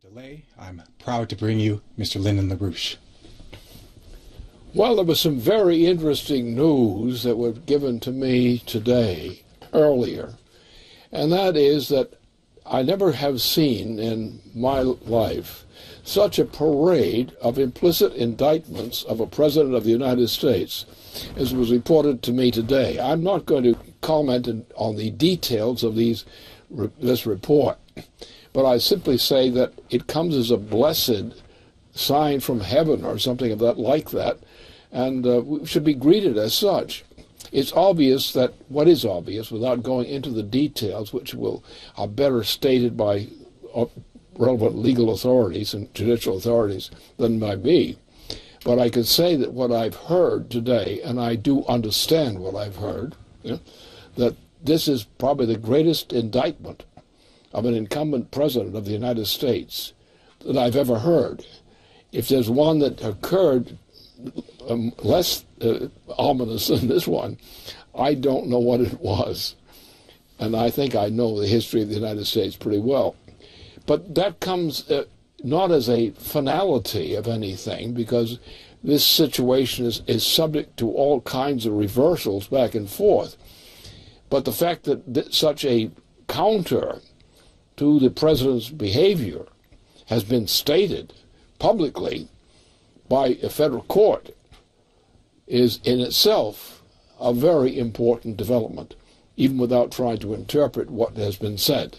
delay, I'm proud to bring you Mr. Lyndon LaRouche. Well, there was some very interesting news that was given to me today, earlier, and that is that I never have seen in my life such a parade of implicit indictments of a President of the United States as was reported to me today. I'm not going to comment on the details of this report, but I simply say that it comes as a blessed sign from heaven or something of that like that, and we should be greeted as such. It's obvious that what is obvious, without going into the details, which are better stated by relevant legal authorities and judicial authorities than by me. But I can say that what I've heard today, and I do understand what I've heard, that this is probably the greatest indictment of an incumbent president of the United States that I've ever heard. If there's one that occurred less ominous than this one, I don't know what it was. And I think I know the history of the United States pretty well. But that comes not as a finality of anything, because this situation is subject to all kinds of reversals back and forth. But the fact that such a counter to the president's behavior has been stated publicly by a federal court is in itself a very important development, even without trying to interpret what has been said.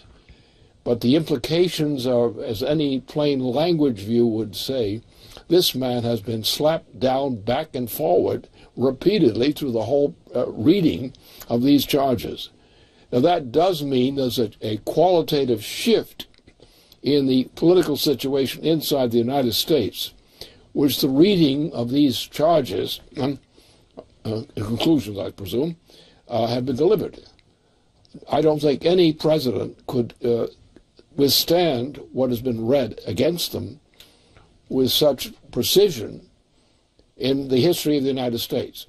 But the implications are, as any plain language view would say, this man has been slapped down back and forward repeatedly through the whole reading of these charges. Now that does mean there's a qualitative shift in the political situation inside the United States, which the reading of these charges, conclusions I presume, have been delivered. I don't think any president could withstand what has been read against them with such precision in the history of the United States.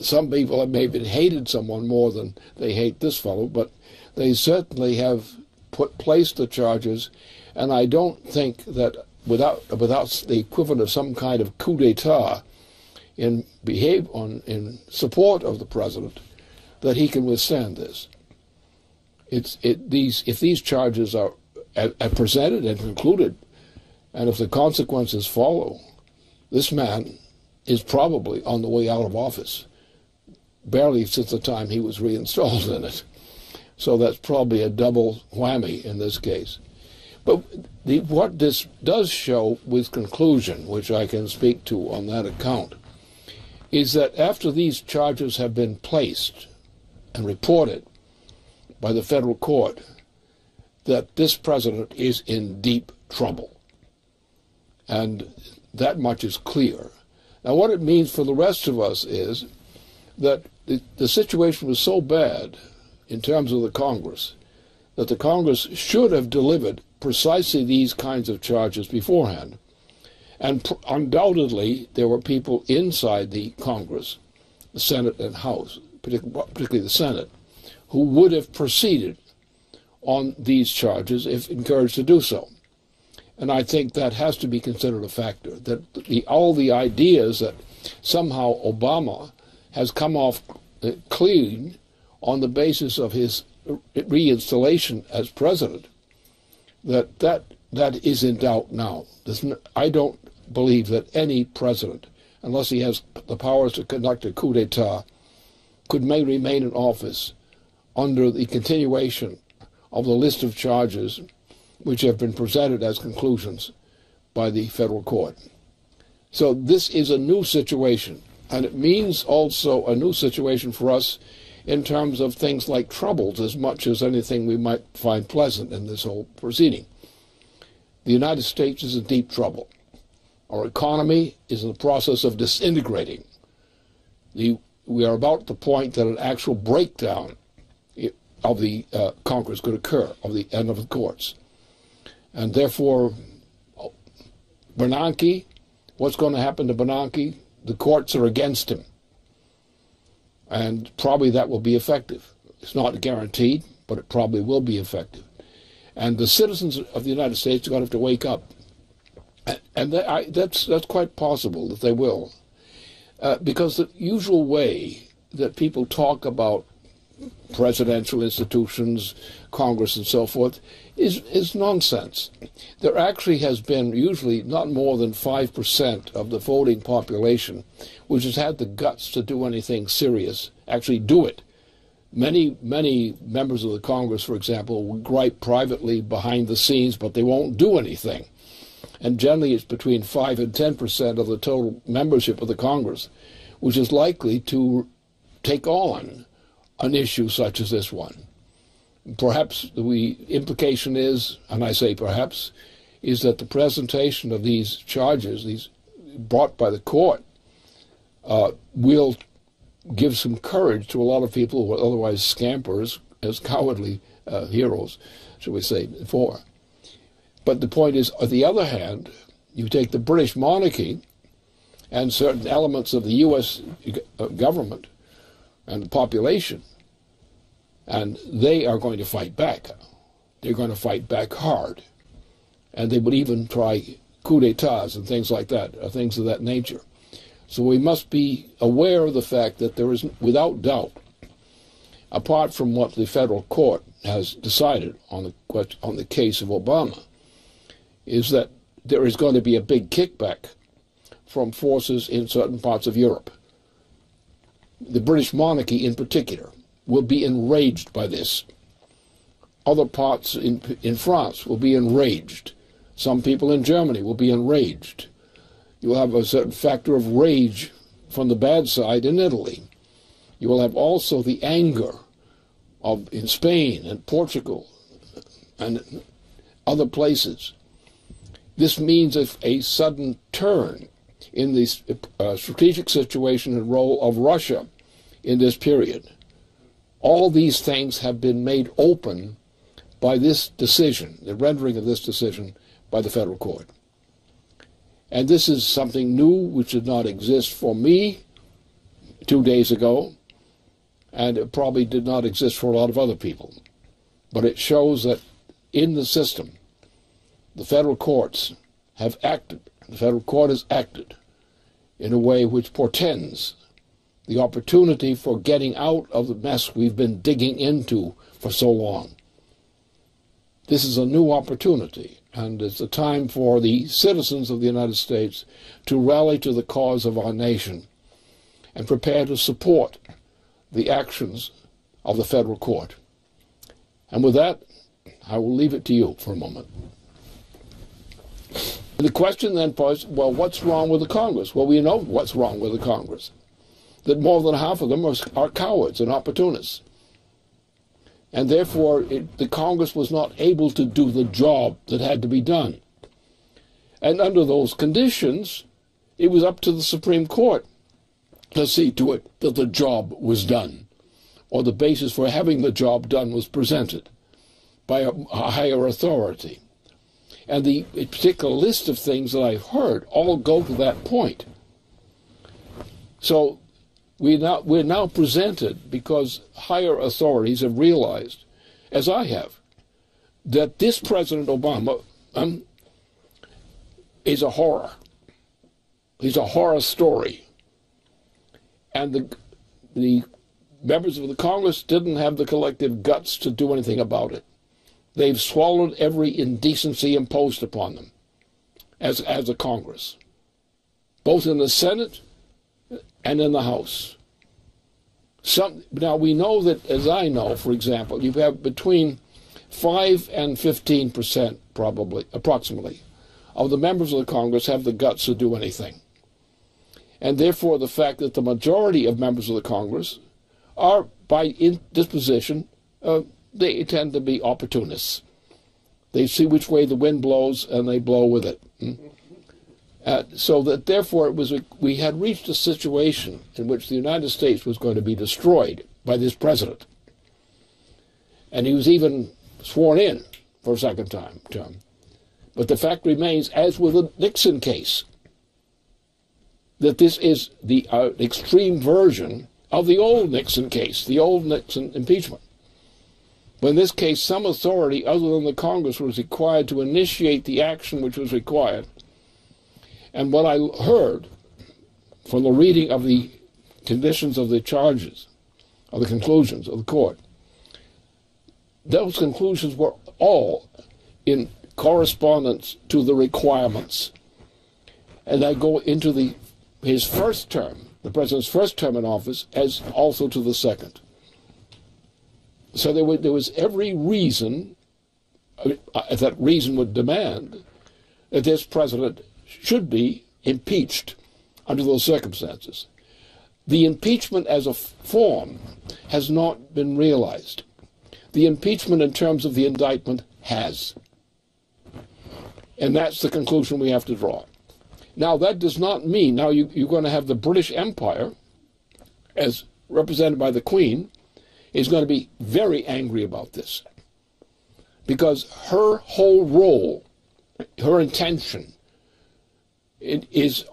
Some people have maybe hated someone more than they hate this fellow, but they certainly have placed the charges, and I don't think that without the equivalent of some kind of coup d'etat in support of the president, that he can withstand this. If these charges are presented and concluded, and if the consequences follow, this man is probably on the way out of office, barely since the time he was reinstalled in it. So that's probably a double whammy in this case. But what this does show with conclusion, which I can speak to on that account, is that after these charges have been placed and reported by the federal court, that this president is in deep trouble. And that much is clear. Now what it means for the rest of us is that the situation was so bad in terms of the Congress that the Congress should have delivered precisely these kinds of charges beforehand. And undoubtedly there were people inside the Congress, the Senate and House, particularly the Senate, who would have proceeded on these charges if encouraged to do so. And I think that has to be considered a factor, that all the ideas that somehow Obama has come off clean on the basis of his reinstallation as president, that is in doubt now. I don't believe that any president, unless he has the powers to conduct a coup d'etat, may remain in office under the continuation of the list of charges which have been presented as conclusions by the federal court. So this is a new situation, and it means also a new situation for us in terms of things like troubles as much as anything we might find pleasant in this whole proceeding. The United States is in deep trouble. Our economy is in the process of disintegrating. We are about the point that an actual breakdown of the Congress could occur, of the end of the courts. And therefore, Bernanke, what's going to happen to Bernanke? The courts are against him. And probably that will be effective. It's not guaranteed, but it probably will be effective. And the citizens of the United States are going to have to wake up. And that's quite possible that they will. Because the usual way that people talk about presidential institutions, Congress and so forth, is nonsense. There actually has been usually not more than 5% of the voting population which has had the guts to do anything serious, actually do it. Many members of the Congress, for example, will gripe privately behind the scenes, but they won't do anything. And generally it's between 5 and 10% of the total membership of the Congress, which is likely to take on an issue such as this one. Perhaps the implication is, and I say perhaps, is that the presentation of these charges, these brought by the court, will give some courage to a lot of people who are otherwise scampers as cowardly heroes, shall we say, before. But the point is, on the other hand, you take the British monarchy and certain elements of the U.S. government and the population, and they are going to fight back. They're going to fight back hard. And they would even try coup d'etats and things like that, or things of that nature. So we must be aware of the fact that there is, without doubt, apart from what the federal court has decided on the case of Obama, is that there is going to be a big kickback from forces in certain parts of Europe. The British monarchy in particular will be enraged by this. Other parts in France will be enraged. Some people in Germany will be enraged. You will have a certain factor of rage from the bad side in Italy. You will have also the anger in Spain and Portugal and other places. This means a sudden turn in the strategic situation and role of Russia in this period. All these things have been made open by this decision, the rendering of this decision by the federal court. And this is something new which did not exist for me 2 days ago, and it probably did not exist for a lot of other people. But it shows that in the system, the federal courts have acted, the federal court has acted in a way which portends the opportunity for getting out of the mess we've been digging into for so long. This is a new opportunity, and it's a time for the citizens of the United States to rally to the cause of our nation and prepare to support the actions of the federal court. And with that, I will leave it to you for a moment. The question then posed, well, what's wrong with the Congress? Well, we know what's wrong with the Congress. That more than half of them are cowards and opportunists. And therefore, the Congress was not able to do the job that had to be done. And under those conditions, it was up to the Supreme Court to see to it that the job was done, or the basis for having the job done was presented by a higher authority. And the particular list of things that I've heard all go to that point. So we're now presented, because higher authorities have realized, as I have, that this President Obama is a horror. He's a horror story. And the members of the Congress didn't have the collective guts to do anything about it. They've swallowed every indecency imposed upon them as a Congress, both in the Senate and in the House. Now, we know that, as I know, for example, you have between 5 and 15%, probably, approximately, of the members of the Congress have the guts to do anything. And therefore, the fact that the majority of members of the Congress are, by disposition, they tend to be opportunists. They see which way the wind blows, and they blow with it. So that therefore we had reached a situation in which the United States was going to be destroyed by this president. And he was even sworn in for a second term. But the fact remains, as with the Nixon case, that this is the extreme version of the old Nixon case, the old Nixon impeachment. But in this case, some authority other than the Congress was required to initiate the action which was required. And what I heard from the reading of the conditions of the charges, of the conclusions of the court, those conclusions were all in correspondence to the requirements. And I go into his first term, the president's first term in office, as also to the second. So there was every reason, that reason would demand, that this president should be impeached under those circumstances. The impeachment as a form has not been realized. The impeachment in terms of the indictment has. And that's the conclusion we have to draw. Now, that does not mean, now you're going to have the British Empire, as represented by the Queen, is going to be very angry about this. Because her whole role, her intention, it is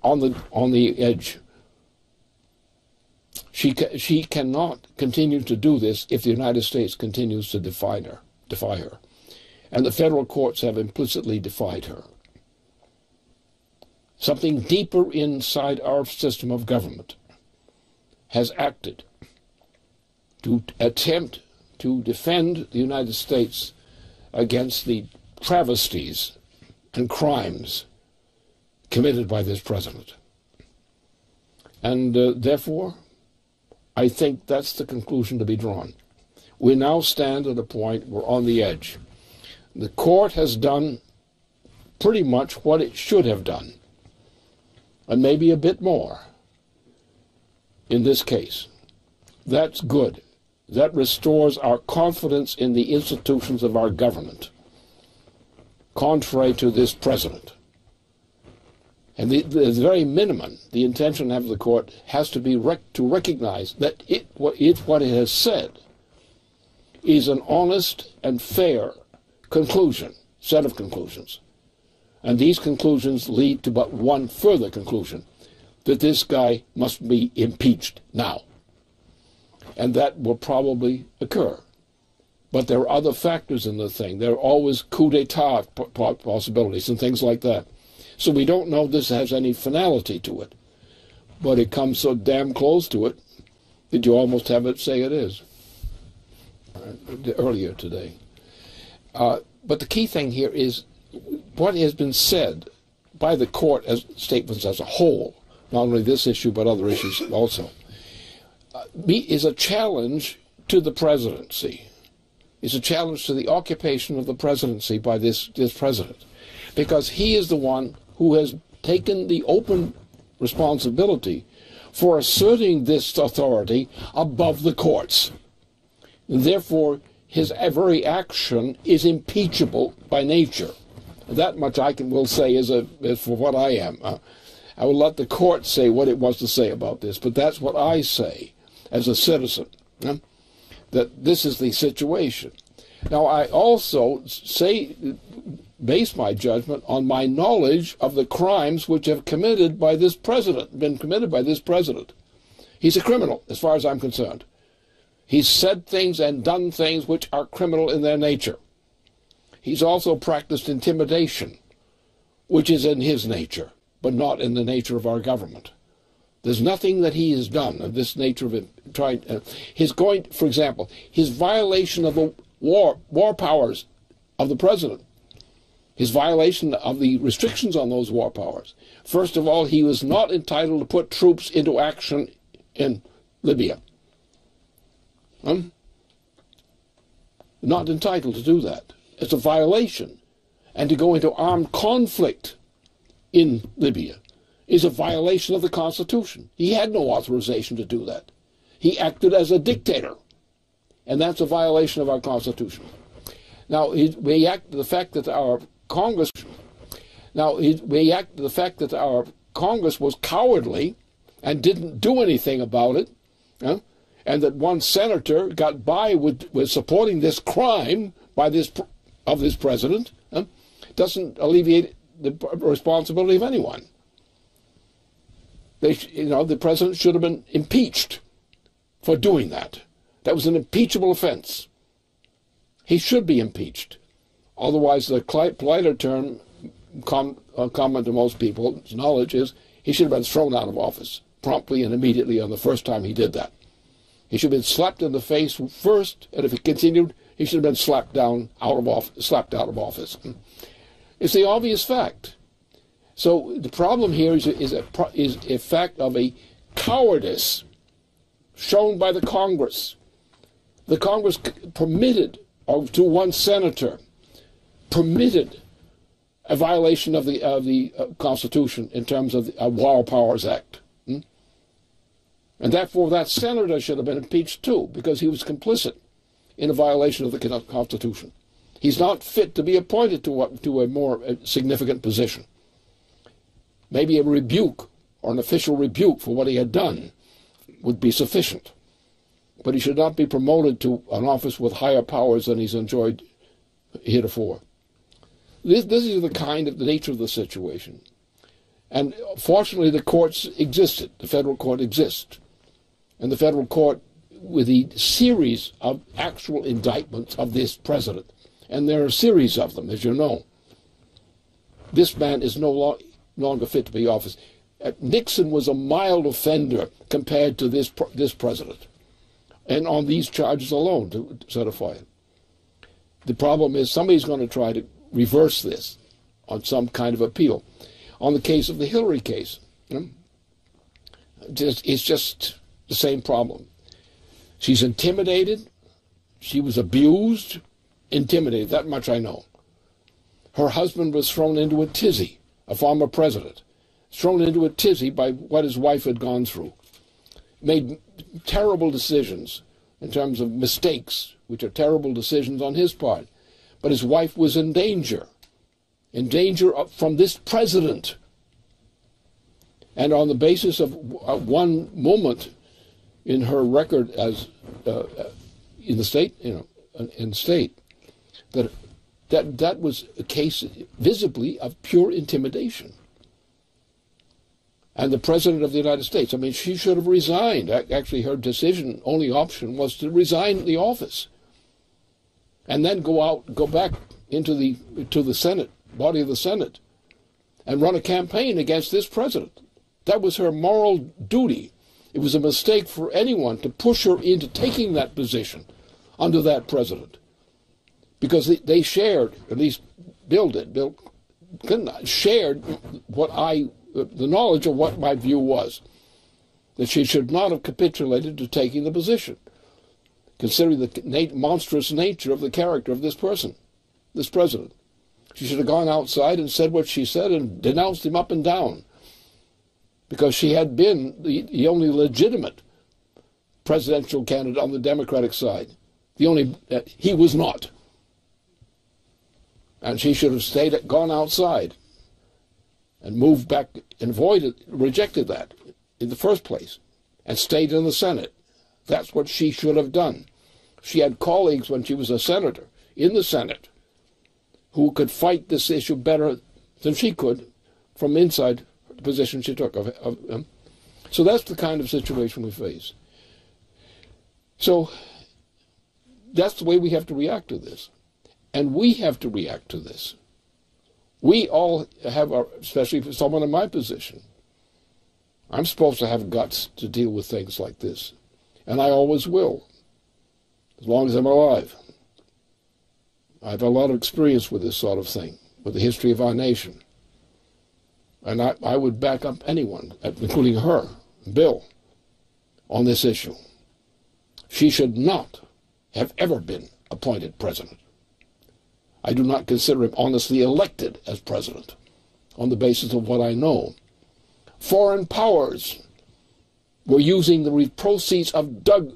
on the edge. She cannot continue to do this if the United States continues to defy her. And the federal courts have implicitly defied her. Something deeper inside our system of government has acted to attempt to defend the United States against the travesties and crimes committed by this president. And therefore, I think that's the conclusion to be drawn. We now stand at a point, we're on the edge. The court has done pretty much what it should have done, and maybe a bit more in this case. That's good. That restores our confidence in the institutions of our government, contrary to this president. And the very minimum, the intention of the court has to be to recognize that what it has said is an honest and fair conclusion, set of conclusions. And these conclusions lead to but one further conclusion, that this guy must be impeached now. And that will probably occur. But there are other factors in the thing. There are always coup d'etat possibilities and things like that. So we don't know if this has any finality to it. But it comes so damn close to it that you almost have it say it is. Earlier today. But the key thing here is what has been said by the court as statements as a whole, not only this issue but other issues also, is a challenge to the presidency. It's a challenge to the occupation of the presidency by this president. Because he is the one who has taken the open responsibility for asserting this authority above the courts. And therefore, his very action is impeachable by nature. That much I will say is for what I am. I will let the court say what it wants to say about this, but that's what I say as a citizen, that this is the situation. Now, I also base my judgment on my knowledge of the crimes which have been committed by this president. He's a criminal, as far as I'm concerned. He's said things and done things which are criminal in their nature. He's also practiced intimidation, which is in his nature, but not in the nature of our government. There's nothing that he has done of this nature of for example, his violation of the war powers of the president, his violation of the restrictions on those war powers. First of all, he was not entitled to put troops into action in Libya. Not entitled to do that. It's a violation. And to go into armed conflict in Libya is a violation of the Constitution. He had no authorization to do that. He acted as a dictator. And that's a violation of our Constitution. Now, we act the fact that our Congress was cowardly and didn't do anything about it, and that one senator got by with supporting this crime of this president, doesn't alleviate the responsibility of anyone. The president should have been impeached for doing that. That was an impeachable offense. he should be impeached. Otherwise, the politer term, common to most people's knowledge, is he should have been thrown out of office promptly and immediately on the first time he did that. He should have been slapped in the face first, and if he continued, he should have been slapped out of office. It's the obvious fact. So the problem here is a fact of a cowardice shown by the Congress. The Congress permitted, or to one senator, permitted a violation of the Constitution in terms of the War Powers Act. And therefore that senator should have been impeached too, because he was complicit in a violation of the Constitution. He's not fit to be appointed to a more significant position. Maybe a rebuke or an official rebuke for what he had done would be sufficient. But he should not be promoted to an office with higher powers than he's enjoyed heretofore. This is the nature of the situation. And fortunately the courts existed. The federal court exists. And the federal court, with the series of actual indictments of this president, and there are a series of them, as you know, this man is no longer fit to be office. Nixon was a mild offender compared to this president, and on these charges alone to certify it. The problem is somebody's going to try to reverse this on some kind of appeal. On the case of the Hillary case, it's just the same problem. She's intimidated. She was abused, intimidated. That much I know. Her husband was thrown into a tizzy, a former president, thrown into a tizzy by what his wife had gone through. Made terrible decisions in terms of mistakes, which are terrible decisions on his part. But his wife was in danger from this president. And on the basis of one moment in her record as in the state, that was a case visibly of pure intimidation. And the President of the United States, she should have resigned. Actually, her only option was to resign the office, and then go back to the Senate, body of the Senate, and run a campaign against this president. That was her moral duty. It was a mistake for anyone to push her into taking that position under that president, because they shared, at least Bill did. Bill Clinton shared the knowledge of what my view was, that she should not have capitulated to taking the position, considering the monstrous nature of the character of this president. She should have gone outside and said what she said and denounced him up and down, because she had been the only legitimate presidential candidate on the Democratic side. He was not. And she should have gone outside and moved back and rejected that in the first place, and stayed in the Senate. That's what she should have done. She had colleagues when she was a senator in the Senate who could fight this issue better than she could from inside the position she took. So that's the kind of situation we face. So that's the way we have to react to this. And we have to react to this. We all have, especially for someone in my position, I'm supposed to have guts to deal with things like this. And I always will, as long as I'm alive. I have a lot of experience with this sort of thing, with the history of our nation. And I would back up anyone, including her, Bill, on this issue. She should not have ever been appointed president. I do not consider him honestly elected as president on the basis of what I know. Foreign powers were using the proceeds of drug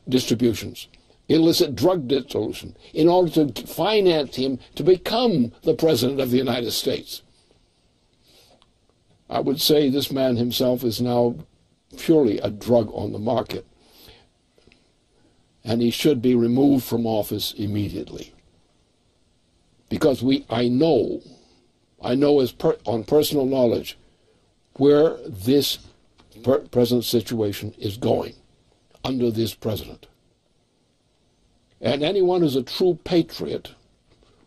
distributions, illicit drug distribution, in order to finance him to become the president of the United States. I would say this man himself is now purely a drug on the market, and he should be removed from office immediately. Because I know on personal knowledge where this present situation is going under this president. And anyone who's a true patriot,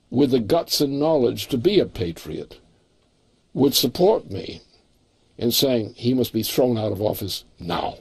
with the guts and knowledge to be a patriot, would support me in saying he must be thrown out of office now.